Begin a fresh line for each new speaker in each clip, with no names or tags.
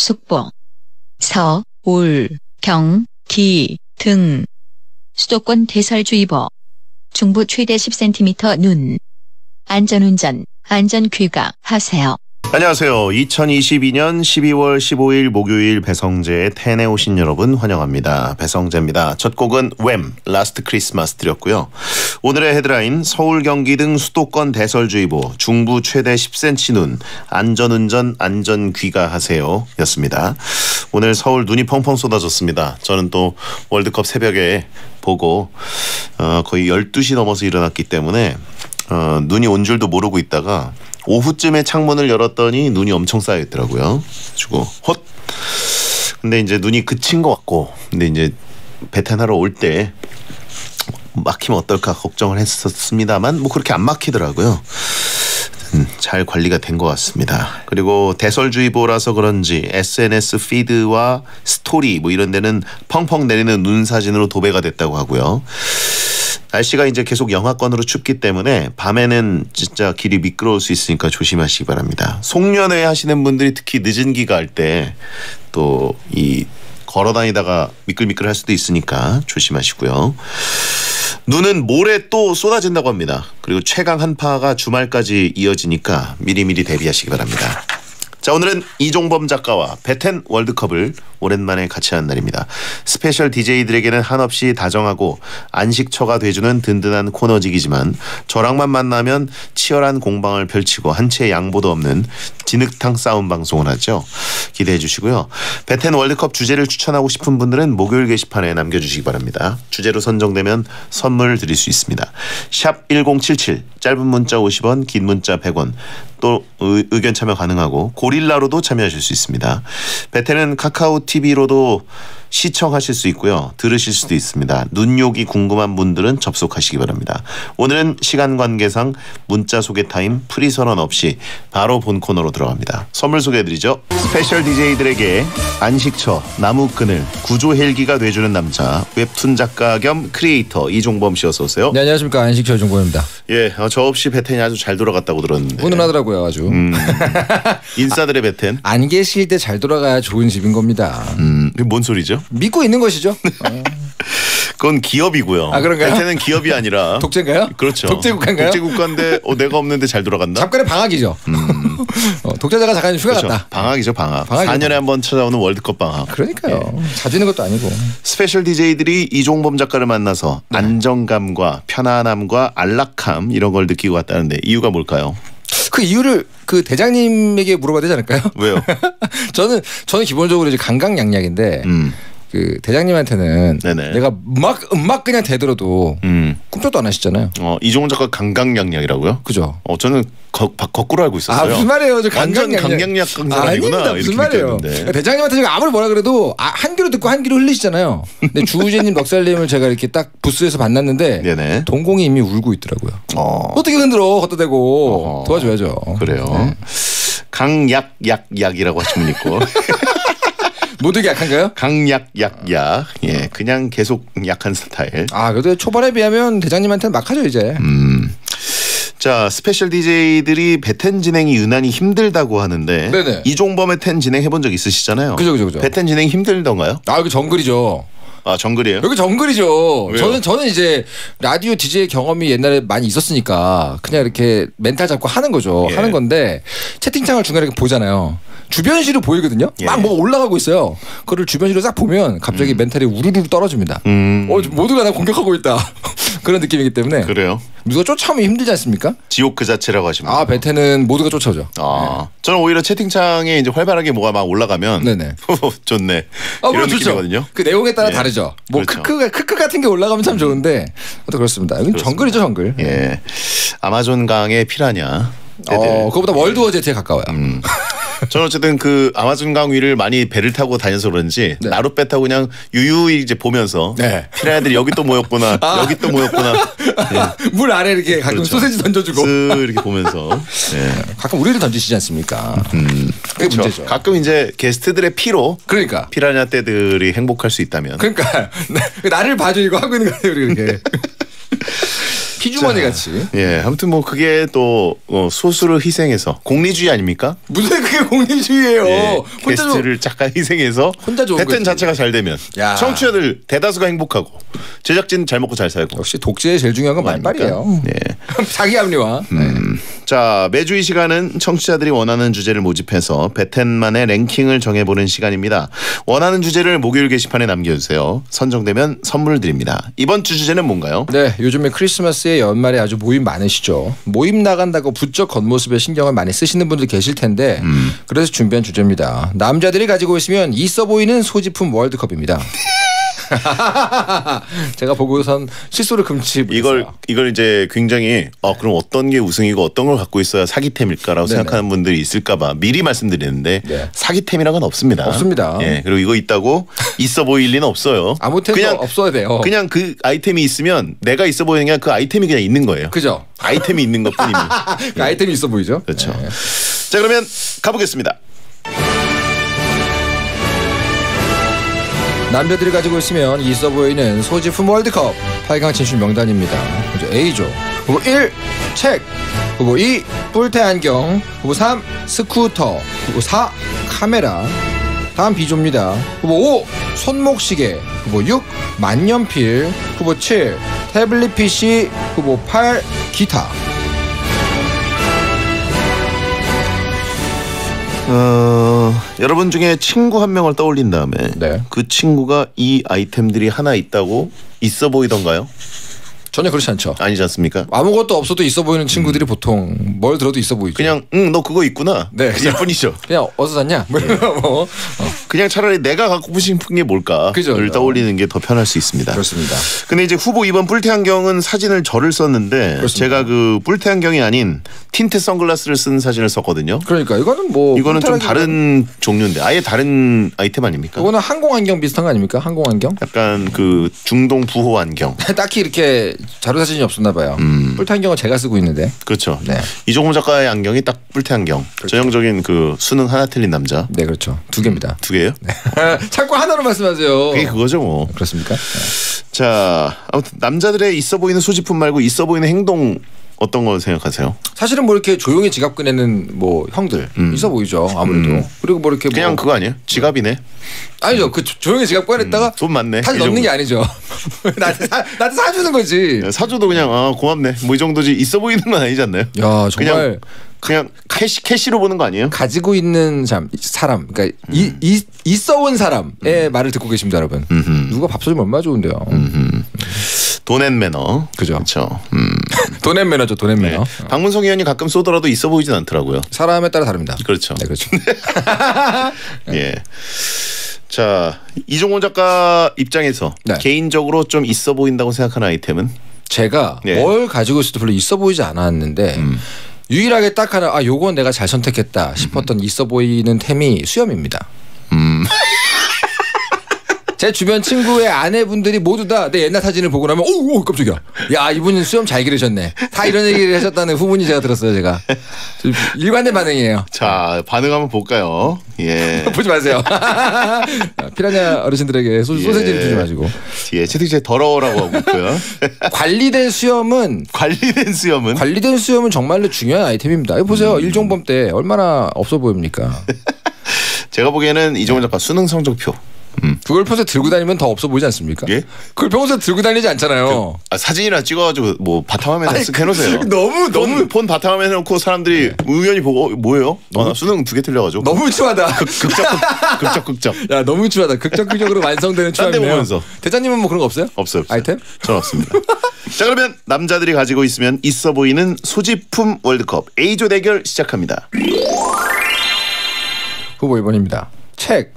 숙보, 서, 울, 경, 기 등 수도권 대설주의보, 중부 최대 10cm 눈. 안전운전, 안전귀가 하세요.
안녕하세요. 2022년 12월 15일 목요일 배성재의 텐에 오신 여러분 환영합니다. 배성재입니다. 첫 곡은 웸, 라스트 크리스마스 드렸고요. 오늘의 헤드라인 서울 경기 등 수도권 대설주의보 중부 최대 10cm 눈 안전운전 안전귀가 하세요 였습니다. 오늘 서울 눈이 펑펑 쏟아졌습니다. 저는 또 월드컵 새벽에 보고 거의 12시 넘어서 일어났기 때문에 눈이 온 줄도 모르고 있다가 오후쯤에 창문을 열었더니 눈이 엄청 쌓여 있더라고요. 그리고 헛. 근데 이제 눈이 그친 것 같고, 근데 이제 배탄하러 올 때 막히면 어떨까 걱정을 했었습니다만 뭐 그렇게 안 막히더라고요. 잘 관리가 된 것 같습니다. 그리고 대설주의보라서 그런지 SNS 피드와 스토리 뭐 이런 데는 펑펑 내리는 눈 사진으로 도배가 됐다고 하고요. 날씨가 이제 계속 영하권으로 춥기 때문에 밤에는 진짜 길이 미끄러울 수 있으니까 조심하시기 바랍니다. 송년회 하시는 분들이 특히 늦은 기가 할 때 또 이 걸어 다니다가 미끌미끌 할 수도 있으니까 조심하시고요. 눈은 모레 또 쏟아진다고 합니다. 그리고 최강 한파가 주말까지 이어지니까 미리미리 대비하시기 바랍니다. 자, 오늘은 이종범 작가와 배텐 월드컵을 오랜만에 같이 하는 날입니다. 스페셜 DJ들에게는 한없이 다정하고 안식처가 돼주는 든든한 코너직이지만 저랑만 만나면 치열한 공방을 펼치고 한 채의 양보도 없는 진흙탕 싸움 방송을 하죠. 기대해 주시고요. 배텐 월드컵 주제를 추천하고 싶은 분들은 목요일 게시판에 남겨주시기 바랍니다. 주제로 선정되면 선물 드릴 수 있습니다. 샵 1077 짧은 문자 50원 긴 문자 100원 또 의견 참여 가능하고 고릴라로도 참여하실 수 있습니다. 배텐은 카카오 TV로도 시청하실 수 있고요. 들으실 수도 있습니다. 눈요기 궁금한 분들은 접속하시기 바랍니다. 오늘은 시간 관계상 문자 소개 타임 프리 선언 없이 바로 본 코너로 들어갑니다. 선물 소개해드리죠. 스페셜 DJ들에게 안식처, 나무 그늘, 구조 헬기가 돼주는 남자 웹툰 작가 겸 크리에이터 이종범 씨 어서 오세요.
네, 안녕하십니까. 안식처 이종범입니다.
예, 저 없이 배텐이 아주 잘 돌아갔다고 들었는데
훈훈하더라고요 아주.
인싸들의 배텐.
안 계실 때 잘 돌아가야 좋은 집인 겁니다.
이게 뭔 소리죠?
믿고 있는 것이죠.
그건 기업이고요.
아, 그런가요?
배텐은 기업이 아니라
독재인가요?
그렇죠.
독재국가인가요?
독재국가인데 내가 없는데 잘 돌아간다?
잠깐의 방학이죠. 독재자가 잠깐 휴가
그렇죠.
갔다.
방학이죠, 방학.
방학이죠.
4년에 한 번 찾아오는 월드컵 방학.
그러니까요.
예.
자주 있는 것도 아니고.
스페셜 DJ들이 이종범 작가를 만나서 안정감과 편안함과 안락함 이런 걸 느끼고 왔다는데 이유가 뭘까요?
그 이유를 그 대장님에게 물어봐야 되지 않을까요?
왜요?
저는 기본적으로 이제 강강약약인데 그 대장님한테는
네네.
내가 음악 그냥 대들어도 꿈쩍도 안 하시잖아요.
이종범 작가 강강약약이라고요?
그죠?
저는 거꾸로 알고 있었어요.
아, 무슨 말이에요? 저
완전 강약약 사람이구나.
아닙니다. 무슨 말이에요? 대장님한테 제가 아무리 뭐라 그래도 한 귀로 듣고 한 귀로 흘리시잖아요. 근데 주우재님 넉살님을 제가 이렇게 딱 부스에서 만났는데
네네.
동공이 이미 울고 있더라고요. 어떻게 흔들어 걷다 대고 도와줘야죠.
그래요.
네.
강약약약이라고 하시면 있고.
모두가 약한가요?
강약약약. 예, 그냥 계속 약한 스타일.
아, 그래도 초반에 비하면 대장님한테는 막하죠 이제.
자, 스페셜 DJ들이 배텐 진행이 유난히 힘들다고 하는데
네네.
이종범의 텐 진행해본 적 있으시잖아요.
그죠.
배텐 진행 힘들던가요?
아, 이거 정글이죠.
아, 정글이에요?
여기 정글이죠.
왜요?
저는 이제 라디오 DJ 경험이 옛날에 많이 있었으니까 그냥 이렇게 멘탈 잡고 하는 거죠.
예.
하는 건데 채팅창을 중간에 이렇게 보잖아요. 주변시로 보이거든요.
예.
막 뭐가 올라가고 있어요. 그거를 주변시로 싹 보면 갑자기 멘탈이 우르르 떨어집니다. 모두가 나 공격하고 있다. 그런 느낌이기 때문에.
그래요?
누가 쫓아오면 힘들지 않습니까?
지옥 그 자체라고 하시면.
아, 배태는 모두가 쫓아오죠.
아, 저는 오히려 채팅창에 이제 활발하게 뭐가 막 올라가면
네네.
좋네.
아,
이런
좋죠.
느낌이거든요.
그 내용에 따라
예.
다르죠. 뭐
그렇죠.
크크 같은 게 올라가면 참 좋은데 또 그렇습니다. 여기 정글이죠, 정글.
예, 아마존 강의 피라냐.
그거보다 월드워 제트에 가까워요.
저는 어쨌든 그 아마존 강 위를 많이 배를 타고 다녀서 그런지
네.
나룻배 타고 그냥 유유히 이제 보면서
네.
피라냐들이 여기 또 모였구나, 여기 또 모였구나. 예.
물 아래 이렇게 가끔
그렇죠.
소세지 던져주고
쓱 이렇게 보면서. 예.
가끔 우리를 던지시지 않습니까? 그게
그렇죠.
문제죠.
가끔 이제 게스트들의 피로
그러니까
피라냐 떼들이 행복할 수 있다면.
나를 봐줘 이거 하고 있는 거 같아요, 우리 이렇게. 피주머니 같이.
예, 아무튼 뭐 그게 또 소수를 희생해서 공리주의 아닙니까?
무슨 그게 공리주의예요?
예, 게스트를 잠깐 희생해서
혼자 좋은
패턴
거지.
자체가 잘 되면
야.
청취자들 대다수가 행복하고 제작진 잘 먹고 잘 살고.
역시 독재의 제일 중요한 건 말빨이에요.
네.
자기 합리화.
자, 매주 이 시간은 청취자들이 원하는 주제를 모집해서 배텐만의 랭킹을 정해보는 시간입니다. 원하는 주제를 목요일 게시판에 남겨주세요. 선정되면 선물을 드립니다. 이번 주 주제는 뭔가요?
네, 요즘에 크리스마스에 연말에 아주 모임 많으시죠. 모임 나간다고 부쩍 겉모습에 신경을 많이 쓰시는 분들 계실 텐데 그래서 준비한 주제입니다. 남자들이 가지고 있으면 있어 보이는 소지품 월드컵입니다. 제가 보고선 실수를 금치 못했어요.
이걸 이제 굉장히 그럼 어떤 게 우승이고 어떤 걸 갖고 있어야 사기템일까라고
네네.
생각하는 분들이 있을까봐 미리 말씀드리는데
네.
사기템이란 건 없습니다.
없습니다.
예, 그리고 이거 있다고 있어 보일 리는 없어요.
아무 템도
그냥
없어야 돼요.
그냥 그 아이템이 있으면 내가 있어 보이는 게 아니라 그 아이템이 그냥 있는 거예요.
그죠?
아이템이 있는 것뿐입니다.
그 아이템이 있어 보이죠?
그렇죠.
네.
자, 그러면 가보겠습니다.
남자들이 가지고 있으면 있어 보이는 소지품 월드컵 8강 진출 명단입니다. 먼저 A조 후보 1 책, 후보 2 뿔테 안경, 후보 3 스쿠터, 후보 4 카메라. 다음 B조입니다. 후보 5 손목시계, 후보 6 만년필, 후보 7 태블릿 PC, 후보 8 기타.
여러분 중에 친구 한 명을 떠올린 다음에
네.
그 친구가 이 아이템들이 하나 있다고 있어 보이던가요?
전혀 그렇지 않죠.
아니지 않습니까?
아무것도 없어도 있어 보이는 친구들이 보통 뭘 들어도 있어 보이죠.
그냥 너 그거 있구나.
네.
그일 뿐이죠.
그냥 어디서 샀냐? 뭐.
그냥 차라리 내가 갖고 싶은 게 뭘까를
그죠.
떠올리는 게 더 편할 수 있습니다.
그렇습니다.
근데 이제 후보 2번 뿔테 안경은 사진을 저를 썼는데
그렇습니다.
제가 그 뿔테 안경이 아닌 틴트 선글라스를 쓴 사진을 썼거든요.
그러니까 이거는 뭐
이거는 좀
뿔테라기보다는-
다른 종류인데 아예 다른 아이템 아닙니까?
이거는 항공 안경 비슷한 거 아닙니까? 항공 안경?
약간 그 중동 부호 안경.
딱히 이렇게 자료 사진이 없었나 봐요. 뿔테 안경은 제가 쓰고 있는데.
그렇죠.
네.
이종호 작가의 안경이 딱 뿔테 안경. 전형적인 그 수능 하나 틀린 남자.
네, 그렇죠. 두 개입니다.
두 개예요?
자꾸 하나로 말씀하세요.
그게 그거죠 뭐.
그렇습니까?
자, 아무튼 남자들의 있어 보이는 소지품 말고 있어 보이는 행동 어떤 거 생각하세요?
사실은 뭐 이렇게 조용히 지갑 꺼내는 뭐 형들 있어 보이죠. 아무래도. 그리고 뭐 이렇게
그냥
뭐
그거 아니에요? 지갑이네.
아니죠. 그 조용히 지갑 꺼냈다가
돈 많네.
다시
이
넣는
정도.
게 아니죠. 나한테 사주는 거지.
사줘도 그냥 고맙네. 뭐 이 정도지 있어 보이는 건 아니지 않나요?
야, 정말
그냥 캐시로 보는 거 아니에요?
가지고 있는 사람, 그러니까 있어 온 사람의 말을 듣고 계십니다, 여러분. 누가 밥 사주면 얼마나 좋은데요.
돈앤 매너.
그죠.
그렇죠.
돈앤 매너죠, 돈앤 매너.
박문성 의원이 가끔 쏘더라도 있어 보이진 않더라고요.
사람에 따라 다릅니다.
그렇죠.
네, 그렇죠.
예. 자, 이종호 작가 입장에서
네.
개인적으로 좀 있어 보인다고 생각하는 아이템은?
제가
네.
뭘 가지고 있어도 별로 있어 보이지 않았는데 유일하게 딱 하나 요건 내가 잘 선택했다 싶었던 있어 보이는 템이 수염입니다. 제 주변 친구의 아내분들이 모두 다 내 옛날 사진을 보고 나면 오 깜짝이야. 야, 이분은 수염 잘 기르셨네. 다 이런 얘기를 하셨다는 후문이 제가 들었어요. 제가. 일관된 반응이에요.
자, 반응 한번 볼까요? 예.
보지 마세요. 피라냐 어르신들에게 소세지를 주지 마시고.
뒤에 채팅창에 더러워라고 하고 있고요.
관리된 수염은
관리된 수염은
정말로 중요한 아이템입니다. 이거 보세요. 일종범 때 얼마나 없어 보입니까?
제가 보기에는 이종호 작가 수능 성적표.
그걸 평소에 들고 다니면 더 없어 보이지 않습니까?
예?
그걸 평소에 들고 다니지 않잖아요.
사진이나 찍어가지고 뭐 바탕화면에
아니,
쓱 해놓으세요.
너무
폰 바탕화면에 해놓고 사람들이 의견이 보고 뭐예요? 나 수능 2개 틀려가지고.
너무 추하다.
극적.
야, 너무 추하다. 극적으로 완성되는
딴데
추함이네요.
보면서.
대장님은 뭐 그런 거 없어요?
없어요.
아이템?
전 없습니다. 자, 그러면 남자들이 가지고 있으면 있어 보이는 소지품 월드컵 A조 대결 시작합니다.
후보 1번입니다. 책.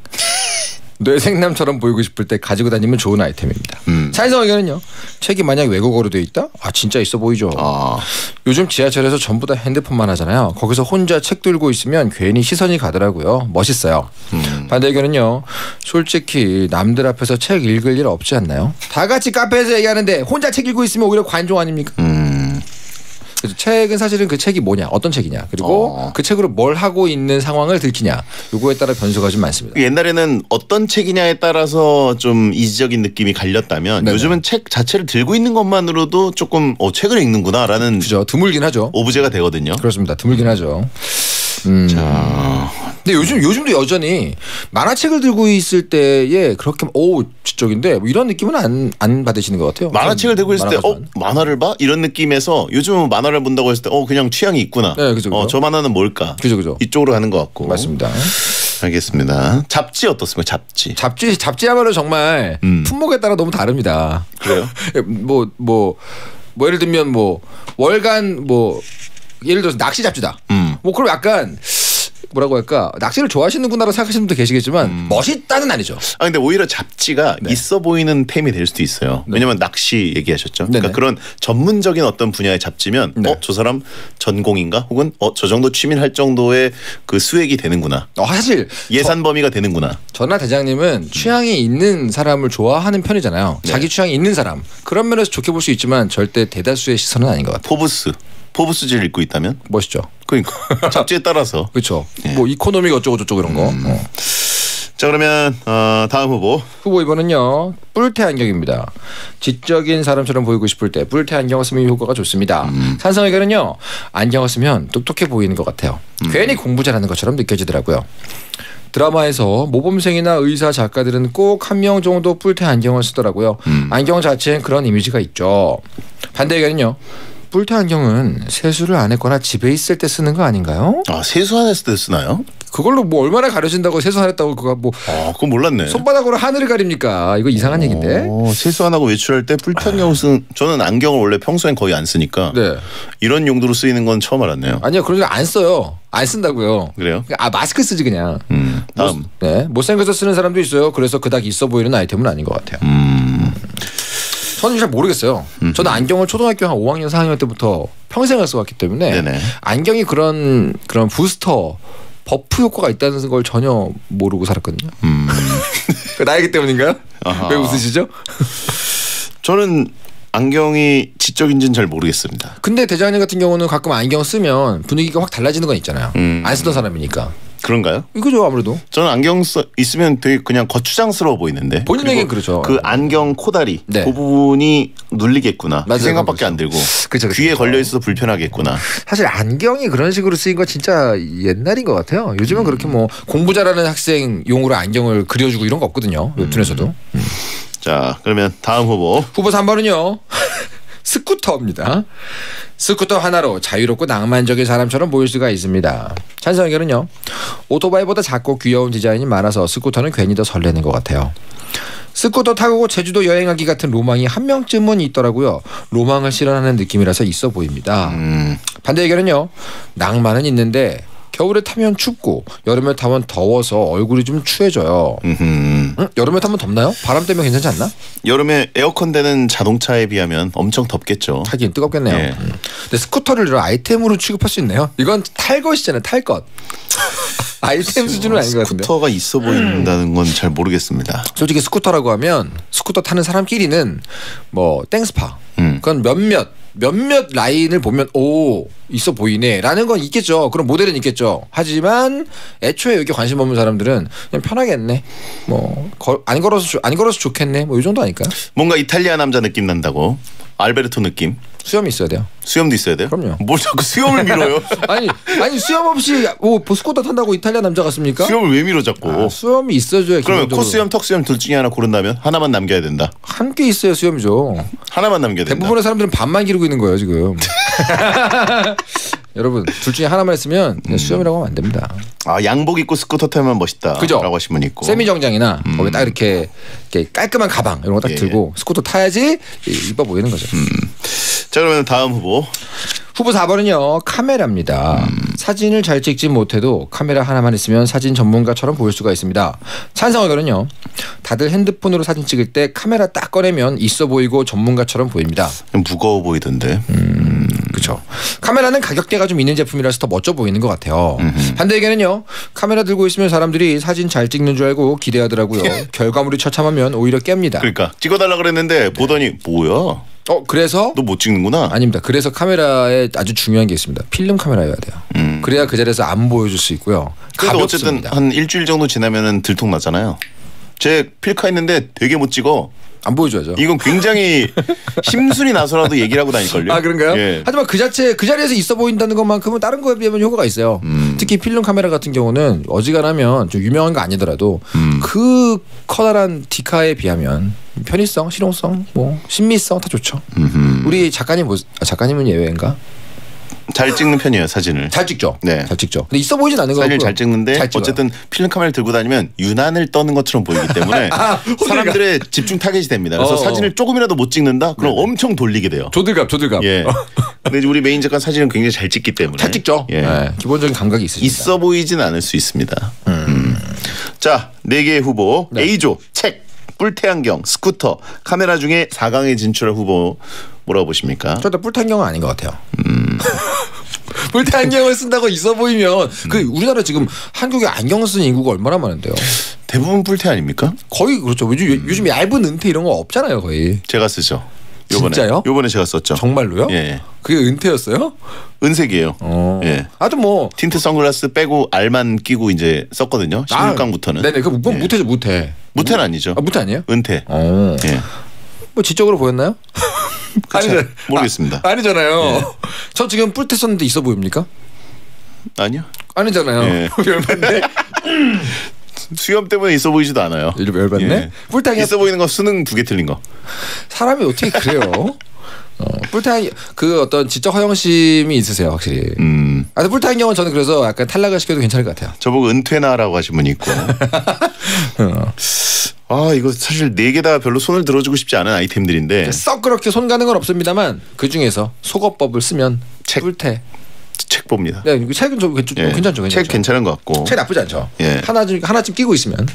뇌생남처럼 보이고 싶을 때 가지고 다니면 좋은 아이템입니다. 찬성 의견은요. 책이 만약 외국어로 되어 있다? 진짜 있어 보이죠. 요즘 지하철에서 전부 다 핸드폰만 하잖아요. 거기서 혼자 책 들고 있으면 괜히 시선이 가더라고요. 멋있어요. 반대 의견은요. 솔직히 남들 앞에서 책 읽을 일 없지 않나요? 다 같이 카페에서 얘기하는데 혼자 책 읽고 있으면 오히려 관종 아닙니까? 그래서 책은 사실은 그 책이 뭐냐, 어떤 책이냐, 그리고 그 책으로 뭘 하고 있는 상황을 들키냐, 요거에 따라 변수가 좀 많습니다.
옛날에는 어떤 책이냐에 따라서 좀 이지적인 느낌이 갈렸다면
네네.
요즘은 책 자체를 들고 있는 것만으로도 조금 책을 읽는구나라는
그죠. 드물긴 하죠.
오브제가 되거든요.
그렇습니다. 드물긴 하죠.
자,
근데 요즘도 여전히 만화책을 들고 있을 때에 그렇게 지적인데 뭐 이런 느낌은 안 받으시는 것 같아요.
만화책을 들고 있을 때
만화가지만.
만화를 봐? 이런 느낌에서 요즘은 만화를 본다고 했을 때 그냥 취향이 있구나.
네, 그죠, 그죠.
저 만화는 뭘까?
그죠.
이쪽으로 가는 것 같고.
맞습니다.
알겠습니다. 잡지 어떻습니까?
잡지야말로 정말 품목에 따라 너무 다릅니다.
그래요?
뭐 예를 들면 월간 예를 들어서 낚시 잡지다. 그럼 약간 뭐라고 할까, 낚시를 좋아하시는구나라고 생각하시는 분도 계시겠지만 멋있다는 아니죠.
근데 오히려 잡지가
네.
있어 보이는 템이 될 수도 있어요. 왜냐면 낚시 얘기하셨죠.
네네.
그러니까 그런 전문적인 어떤 분야의 잡지면
네.
저 사람 전공인가? 혹은 저 정도 취미를 할 정도의 그 수익이 되는구나.
사실
예산 범위가 되는구나.
전하 대장님은 취향이 있는 사람을 좋아하는 편이잖아요.
네.
자기 취향이 있는 사람. 그런 면에서 좋게 볼 수 있지만 절대 대다수의 시선은 아닌 것 같아요.
포브스지를 읽고 있다면?
멋있죠.
그러니까 잡지에 따라서.
그렇죠.
네.
이코노믹 어쩌고 저쩌고 이런 거.
자, 그러면 다음 후보.
후보 2번은요. 뿔테 안경입니다. 지적인 사람처럼 보이고 싶을 때 뿔테 안경을 쓰면 효과가 좋습니다. 찬성 의견은요. 안경을 쓰면 똑똑해 보이는 것 같아요. 괜히 공부 잘하는 것처럼 느껴지더라고요. 드라마에서 모범생이나 의사, 작가들은 꼭 한 명 정도 뿔테 안경을 쓰더라고요. 안경 자체엔 그런 이미지가 있죠. 반대 의견은요. 뿔테 안경은 세수를 안 했거나 집에 있을 때 쓰는 거 아닌가요?
세수 안 했을 때 쓰나요?
그걸로 얼마나 가려진다고 세수 안 했다고 그거
그건 몰랐네.
손바닥으로 하늘을 가립니까? 이거 이상한 얘기인데.
세수 안 하고 외출할 때 뿔테 안경을 쓰는. 저는 안경을 원래 평소엔 거의 안 쓰니까.
네.
이런 용도로 쓰이는 건 처음 알았네요.
아니요, 그런 거 안 써요. 안 쓴다고요.
그래요?
마스크 쓰지 그냥.
다음.
못생겨서 쓰는 사람도 있어요. 그래서 그닥 있어 보이는 아이템은 아닌 것 같아요. 저는 잘 모르겠어요. 저는 안경을 초등학교 한 5학년 4학년 때부터 평생을 써왔기 때문에
네네.
안경이 그런 부스터 버프 효과가 있다는 걸 전혀 모르고 살았거든요. 나이기 때문인가요?
아하.
왜 웃으시죠?
저는 안경이 지적인지는 잘 모르겠습니다.
근데 대장님 같은 경우는 가끔 안경 쓰면 분위기가 확 달라지는 건 있잖아요. 안 쓰던 사람이니까.
그런가요?
이거죠 아무래도.
저는 안경 있으면 되게 그냥 거추장스러워 보이는데.
본인에겐 그렇죠.
그 안경 코다리
네.
그 부분이 눌리겠구나.
맞아요.
그 생각밖에
그렇죠.
안 들고.
그쵸.
귀에 걸려 있어서 불편하겠구나.
사실 안경이 그런 식으로 쓰인 건 진짜 옛날인 것 같아요. 요즘은 그렇게 공부 잘하는 학생용으로 안경을 그려주고 이런 거 없거든요. 웹툰에서도.
자, 그러면 다음 후보.
후보 3번은요. 스쿠터입니다. 스쿠터 하나로 자유롭고 낭만적인 사람처럼 보일 수가 있습니다. 찬성 의견은요. 오토바이보다 작고 귀여운 디자인이 많아서 스쿠터는 괜히 더 설레는 것 같아요. 스쿠터 타고 제주도 여행하기 같은 로망이 한 명쯤은 있더라고요. 로망을 실현하는 느낌이라서 있어 보입니다. 반대 의견은요. 낭만은 있는데 겨울에 타면 춥고 여름에 타면 더워서 얼굴이 좀 추해져요. 여름에 타면 덥나요? 바람 때문에 괜찮지 않나?
여름에 에어컨 되는 자동차에 비하면 엄청 덥겠죠.
타긴 뜨겁겠네요.
예.
근데 스쿠터를 이런 아이템으로 취급할 수 있네요. 이건 탈 것이잖아요. 탈 것. 아이템 수준은 아닌 것 같은데.
스쿠터가 있어 보인다는 건 잘 모르겠습니다.
솔직히 스쿠터라고 하면 스쿠터 타는 사람끼리는 땡스파. 그건 몇몇 라인을 보면 있어 보이네라는 건 있겠죠. 그런 모델은 있겠죠. 하지만 애초에 여기 관심 없는 사람들은 그냥 편하겠네. 안 걸어서 좋겠네. 이 정도 아닐까요?
뭔가 이탈리아 남자 느낌 난다고. 알베르토 느낌.
수염이 있어야 돼요.
수염도 있어야 돼요?
그럼요.
뭘 자꾸 수염을 밀어요?
아니 수염 없이 스쿠터 탄다고 이탈리아 남자 같습니까?
수염을 왜 밀어 자꾸?
수염이 있어줘야.
그러면
기본적으로.
코수염, 턱수염 둘 중에 하나 고른다면 하나만 남겨야 된다.
함께 있어야 수염이죠.
하나만 남겨야 된다.
대부분의 사람들은 반만 기르고 있는 거예요 지금. 여러분 둘 중에 하나만 했으면 그냥 수염이라고 하면 안 됩니다.
양복 입고 스쿠터 타면 멋있다.
그죠?
라고 하신 분 있고.
세미정장이나 거기 딱 이렇게 깔끔한 가방 이런 거 딱 들고 스쿠터 타야지 이뻐 보이는 거죠.
자, 그러면 다음 후보.
후보 4번은요. 카메라입니다. 사진을 잘 찍지 못해도 카메라 하나만 있으면 사진 전문가처럼 보일 수가 있습니다. 찬성 의견은요. 다들 핸드폰으로 사진 찍을 때 카메라 딱 꺼내면 있어 보이고 전문가처럼 보입니다.
무거워 보이던데.
그렇죠. 카메라는 가격대가 좀 있는 제품이라서 더 멋져 보이는 것 같아요. 반대 의견은요. 카메라 들고 있으면 사람들이 사진 잘 찍는 줄 알고 기대하더라고요. 결과물이 처참하면 오히려 깹니다.
그러니까 찍어달라 그랬는데 보더니 뭐야?
그래서
너 못 찍는구나.
아닙니다. 그래서 카메라에 아주 중요한 게 있습니다. 필름 카메라여야 돼요. 그래야 그 자리에서 안 보여줄 수 있고요.
그래도
가볍습니다.
어쨌든 한 일주일 정도 지나면은 들통 나잖아요. 제 필카 있는데 되게 못 찍어.
안 보여줘야죠.
이건 굉장히 심술이 나서라도 얘기를 하고 다닐걸요.
아 그런가요?
예.
하지만 그 자리에서 있어 보인다는 것만큼은 다른 거에 비하면 효과가 있어요. 특히 필름 카메라 같은 경우는 어지간하면 좀 유명한 거 아니더라도 그 커다란 디카에 비하면 편의성, 실용성, 뭐 신미성 다 좋죠. 우리 작가님은 예외인가?
잘 찍는 편이에요 사진을.
잘 찍죠.
네.
잘 찍죠. 근데 있어 보이진 않는 거 같고요.
사진을 잘 찍는데
잘 찍어요.
어쨌든 필름 카메라를 들고 다니면 유난을 떠는 것처럼 보이기 때문에 사람들의 집중 타겟이 됩니다. 그래서 사진을 조금이라도 못 찍는다? 그럼 엄청 돌리게 돼요.
조들갑.
예. 근데 이제 우리 메인 작가 사진은 굉장히 잘 찍기 때문에
잘 찍죠.
예.
네. 기본적인 감각이 있으십니다.
있어 보이진 않을 수 있습니다. 자, 4개의 후보.
네.
A조, 책, 뿔테안경, 스쿠터, 카메라 중에 4강에 진출할 후보 뭐라고 보십니까?
저도 뿔테안경은 아닌 것 같아요. 뿔테안경을 쓴다고 있어 보이면 그 우리나라 지금 한국에 안경 쓰는 인구가 얼마나 많은데요.
대부분 뿔테 아닙니까?
거의 그렇죠. 요즘 얇은 은퇴 이런 거 없잖아요 거의.
제가 쓰죠.
진짜요?
요번에 제가 썼죠.
정말로요?
예.
그게 은퇴였어요?
은색이에요. 예.
아주 뭐
틴트 선글라스 빼고 알만 끼고 이제 썼거든요. 16강부터는.
네네. 그 무태죠 무태.
무태는 아니죠.
무태 아니에요?
은퇴. 예.
뭐 지적으로 보였나요?
모르겠습니다.
아니잖아요.
예.
저 지금 뿔테 썼는데 있어 보입니까?
아니요.
아니잖아요.
예.
열받네.
수염 때문에 있어 보이지도 않아요.
열받네.
예.
뿔테
있어 보이는 거 수능 2개 틀린 거.
사람이 어떻게 그래요? 뿔테 그 어떤 지적 허영심이 있으세요 확실히. 뿔테 안경은 저는 그래서 약간 탈락을 시켜도 괜찮을 것 같아요.
저보고 은퇴나라고 하신 분이 있고. 아 이거 사실 4개 다 별로 손을 들어주고 싶지 않은 아이템들인데
썩 그렇게 손 가는 건 없습니다만 그 중에서 속어법을 쓰면
책.
뿔테.
책 봅니다.
네, 책은 좀 괜찮죠.
책 괜찮은 것 같고.
책 나쁘지 않죠.
예.
하나쯤 끼고 있으면.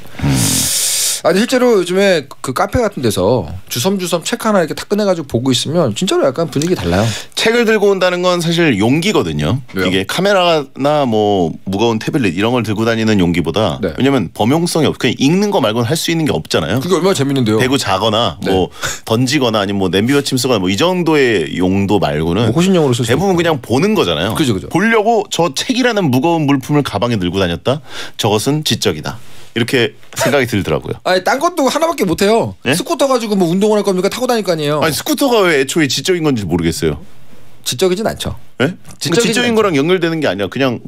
근데 실제로 요즘에 그 카페 같은 데서 주섬주섬 책 하나 이렇게 탁 꺼내가지고 보고 있으면 진짜로 약간 분위기 달라요.
책을 들고 온다는 건 사실 용기거든요.
왜요?
이게 카메라나 뭐 무거운 태블릿 이런 걸 들고 다니는 용기보다
네.
왜냐면 범용성이 없고 그냥 읽는 거 말고는 할 수 있는 게 없잖아요.
그게 얼마나 재밌는데요.
배구 자거나
네.
뭐 던지거나 아니면 뭐 냄비 받침 쓰거나 뭐 이 정도의 용도 말고는
뭐 호신용으로 쓸 수
대부분
있고.
그냥 보는 거잖아요.
그죠.
보려고 저 책이라는 무거운 물품을 가방에 들고 다녔다. 저것은 지적이다. 이렇게 생각이 들더라고요.
아니 딴 것도 하나밖에 못해요.
예?
스쿠터 가지고 뭐 운동을 할 겁니까? 타고 다닐 거 아니에요.
아니 스쿠터가 왜 애초에 지적인 건지 모르겠어요.
지적이진 않죠.
예? 지적인 거랑 연결되는 게 아니라 그냥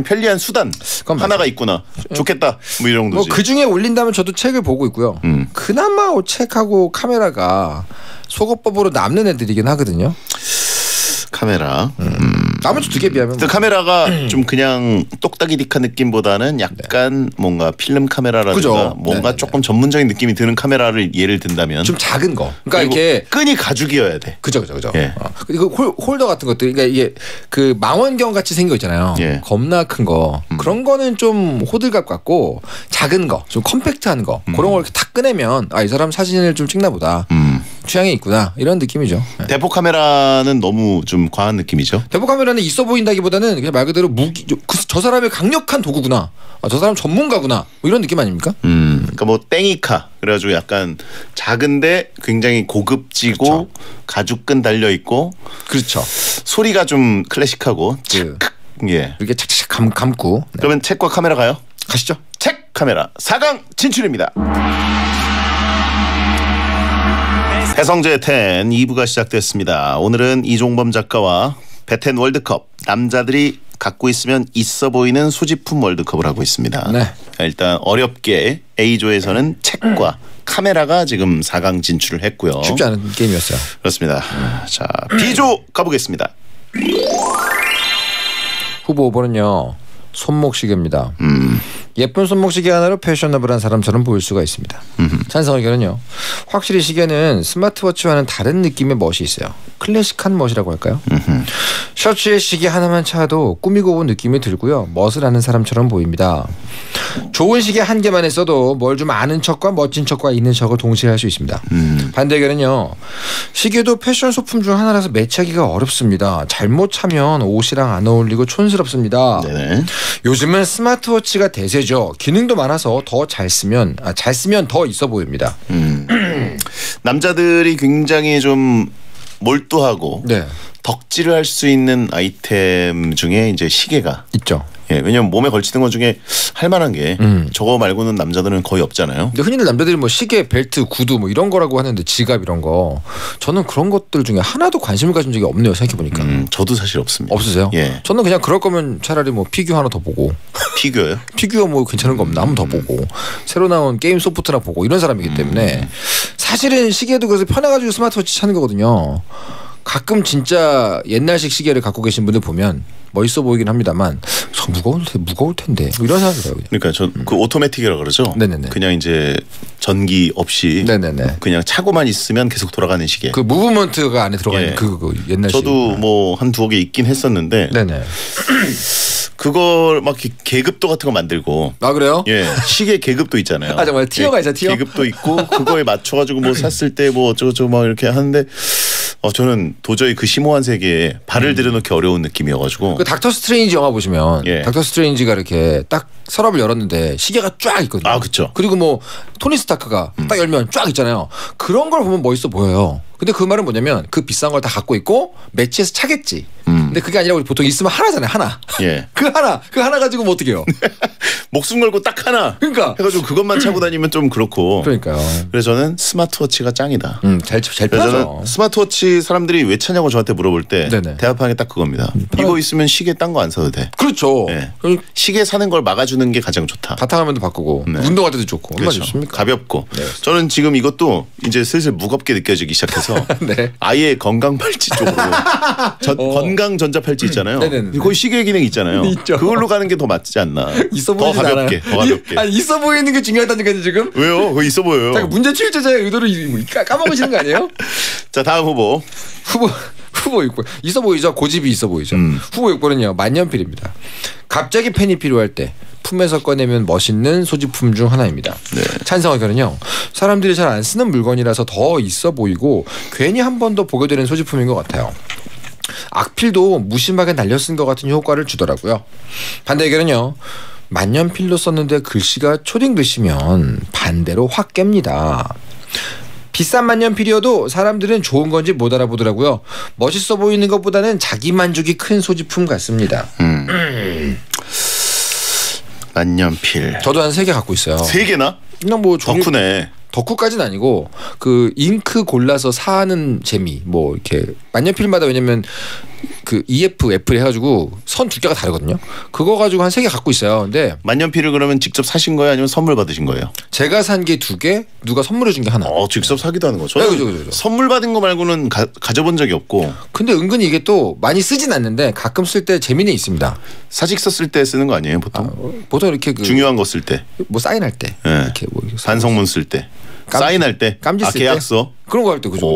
편리한 수단 하나가 있구나. 좋겠다. 뭐 이런 정도지.
그 중에 올린다면 저도 책을 보고 있고요. 그나마 책하고 카메라가 속어법으로 남는 애들이긴 하거든요.
카메라.
나머지 2개 비하면
그 카메라가 좀 그냥 똑딱이디카 느낌보다는 약간 뭔가 필름 카메라라든가
그죠.
뭔가
네네네.
조금 전문적인 느낌이 드는 카메라를 예를 든다면
좀 작은 거. 그러니까
그리고
이렇게
끈이 가죽이어야 돼.
그죠.
예.
그리고 홀더 같은 것들, 그러니까 이게 그 망원경 같이 생긴 거 있잖아요.
예.
겁나 큰 거. 그런 거는 좀 호들갑 같고 작은 거, 좀 컴팩트한 거. 그런 걸 이렇게 탁 꺼내면 이 사람 사진을 좀 찍나 보다. 취향이 있구나. 이런 느낌이죠. 예.
대포 카메라는 너무 좀 과한 느낌이죠.
대포 카메라는 있어 보인다기보다는 그냥 말 그대로 무기, 저 사람의 강력한 도구구나. 저 사람 전문가구나. 뭐 이런 느낌 아닙니까?
그러니까 뭐 땡이카 그래가지고 약간 작은데 굉장히 고급지고
그렇죠.
가죽끈 달려 있고
그렇죠.
소리가 좀 클래식하고 예.
이렇게 착착 감고. 네.
그러면 책과 카메라 가요?
가시죠.
책 카메라 4강 진출입니다. 배성재 10 2부가 시작됐습니다. 오늘은 이종범 작가와 배텐 월드컵 남자들이 갖고 있으면 있어 보이는 소지품 월드컵을 하고 있습니다.
네.
일단 어렵게 A조에서는 책과 카메라가 지금 4강 진출을 했고요.
쉽지 않은 게임이었어요.
그렇습니다. 자, B조 가보겠습니다.
후보 5번은요. 손목시계입니다. 예쁜 손목시계 하나로 패셔너블한 사람처럼 보일 수가 있습니다. 찬성 의견은요. 확실히 시계는 스마트워치와는 다른 느낌의 멋이 있어요. 클래식한 멋이라고 할까요? 셔츠에 시계 하나만 차도 꾸미고 온 느낌이 들고요. 멋을 아는 사람처럼 보입니다. 좋은 시계 한 개만 있어도 뭘 좀 아는 척과 멋진 척과 있는 척을 동시에 할 수 있습니다. 반대 의견은요. 시계도 패션 소품 중 하나라서 매치하기가 어렵습니다. 잘못 차면 옷이랑 안 어울리고 촌스럽습니다.
네네.
요즘은 스마트워치가 대세죠. 기능도 많아서 더 잘 쓰면 더 있어 보입니다.
남자들이 굉장히 좀 몰두하고
네.
덕질을 할 수 있는 아이템 중에 이제 시계가
있죠.
예, 왜냐면 몸에 걸치는 것 중에 할 만한 게 저거 말고는 남자들은 거의 없잖아요.
근데 흔히들 남자들이 뭐 시계, 벨트, 구두 뭐 이런 거라고 하는데 지갑 이런 거 저는 그런 것들 중에 하나도 관심을 가진 적이 없네요. 생각해보니까.
저도 사실 없습니다.
없으세요?
예.
저는 그냥 그럴 거면 차라리 뭐 피규어 하나 더 보고
피규어요?
피규어 뭐 괜찮은 거 없나 한번 더 보고 새로 나온 게임 소프트나 보고 이런 사람이기 때문에 사실은 시계도 그래서 편해가지고 스마트워치 찾는 거거든요. 가끔 진짜 옛날식 시계를 갖고 계신 분들 보면 멋있어 보이긴 합니다만 무거울 텐데 뭐 이런 생각이 들어요.
그러니까 저 그 오토매틱이라 그러죠.
네네네.
그냥 이제 전기 없이
네네네.
그냥 차고만 있으면 계속 돌아가는 시계.
그 무브먼트가 안에 들어가 있는
예.
그 옛날식.
저도 뭐 한 두어 개 있긴 했었는데
네네.
그걸 막 계급도 같은 거 만들고.
아 그래요?
예, 시계 계급도 있잖아요.
아 정말 티어가 있죠 티어.
계급도 있고 그거에 맞춰가지고 뭐 샀을 때 뭐 어쩌고저쩌고 막 이렇게 하는데 저는 도저히 그 심오한 세계에 발을 들여놓기 어려운 느낌이어가지고.
그 닥터 스트레인지 영화 보시면
예.
닥터 스트레인지가 이렇게 딱 서랍을 열었는데 시계가 쫙 있거든요.
아, 그쵸.
그리고 뭐 토니 스타크가 딱 열면 쫙 있잖아요. 그런 걸 보면 멋있어 보여요. 근데 그 말은 뭐냐면 그 비싼 걸 다 갖고 있고 매치해서 차겠지. 근데 그게 아니라 우리 보통 있으면 하나잖아요. 하나.
예.
그 하나 가지고 뭐 어떻게 해요?
목숨 걸고 딱 하나.
그러니까.
해가지고 그것만 차고 다니면 좀 그렇고.
그러니까요.
그래서 저는 스마트워치가 짱이다.
잘
그래서 저는
편하죠.
스마트워치 사람들이 왜 차냐고 저한테 물어볼 때
네네.
대답하는 게 딱 그겁니다. 이거 있으면 시계 딴 거 안 사도 돼.
그렇죠.
예. 시계 사는 걸 막아주는 게 가장 좋다.
바탕화면도 바꾸고 운동할 때도 좋고 얼마나
그렇죠.
좋습니까?
가볍고.
네.
저는 지금 이것도 이제 슬슬 무겁게 느껴지기 시작해서
네.
아예 건강 팔찌 쪽으로 건강 전자 팔찌 있잖아요.
네네네.
거기 시계 기능 있잖아요.
있죠.
그걸로 가는 게 더 맞지 않나.
있어
더
보이진
가볍게,
않아요.
더 가볍게.
아니 있어 보이는 게 중요하다니까요 지금.
왜요? 그거 있어 보여요.
잠깐 문제 출제자의 의도를 까먹으시는 거 아니에요?
자, 다음 후보.
후보 6번 있어 보이죠? 고집이 있어 보이죠? 후보 6번은요 만년필입니다. 갑자기 펜이 필요할 때 품에서 꺼내면 멋있는 소지품 중 하나입니다.
네.
찬성 의견은요 사람들이 잘 안 쓰는 물건이라서 더 있어 보이고 괜히 한 번 더 보게 되는 소지품인 것 같아요. 악필도 무심하게 날려 쓴 것 같은 효과를 주더라고요. 반대 의견은요 만년필로 썼는데 글씨가 초딩 글씨면 반대로 확 깹니다. 비싼 만년필이어도 사람들은 좋은 건지 못 알아보더라고요. 멋있어 보이는 것보다는 자기 만족이 큰 소지품 같습니다.
만년필.
저도 한 3개 갖고 있어요.
3개나?
그냥 뭐
덕후네.
덕후까지는 아니고 그 잉크 골라서 사는 재미 뭐 이렇게 만년필마다 왜냐면 그 EF, F 해가지고 선 두께가 다르거든요. 그거 가지고 한 3개 갖고 있어요. 근데
만년필을 그러면 직접 사신 거예요? 아니면 선물 받으신 거예요?
제가 산 게 2개, 누가 선물해 준 게 하나.
직접 사기도 하는 거죠?
네, 그죠.
선물 받은 거 말고는 가져본 적이 없고.
근데 은근히 이게 또 많이 쓰진 않는데 가끔 쓸 때 재미는 있습니다.
사직서 쓸 때 쓰는 거 아니에요, 보통?
보통 이렇게
중요한 거 쓸 때.
뭐 사인할 때
네.
이렇게 뭐
반성문 쓸 때. 사인할 때.
깜지 쓸
계약서.
때 그런 거 할 때 그죠.